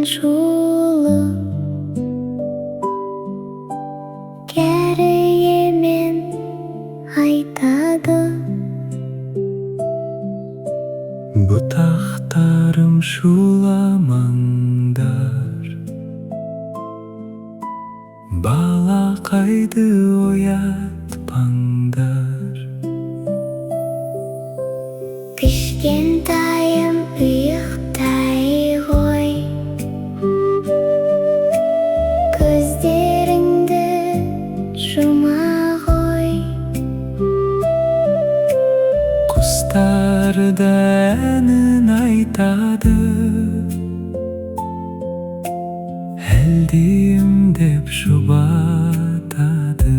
шулы кереемен айтады. Бұтақтарым шуламаңдар, балақайды оятпаңдар. Кішкентайым ұйықтай ғой, көздеріңді жұма ғой. Құстар да әнін айтады, әлдейім деп жұбатады.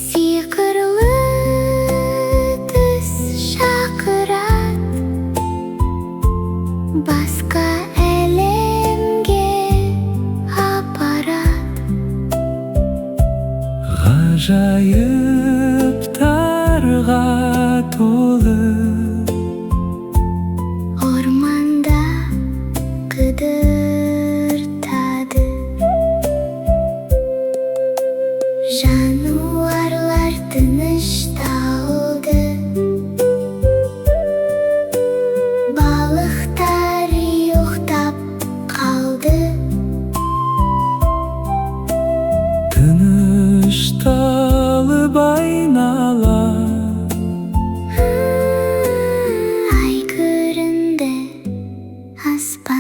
Сиқырлы түс шақырат, басқа әлемге апарат. Ғажайыптарға толы Орманда қыдыртады. Жануарлар тынышталды, балықтар ұйықтап қалды. тынышталып айнала, Ай көрінді аспан.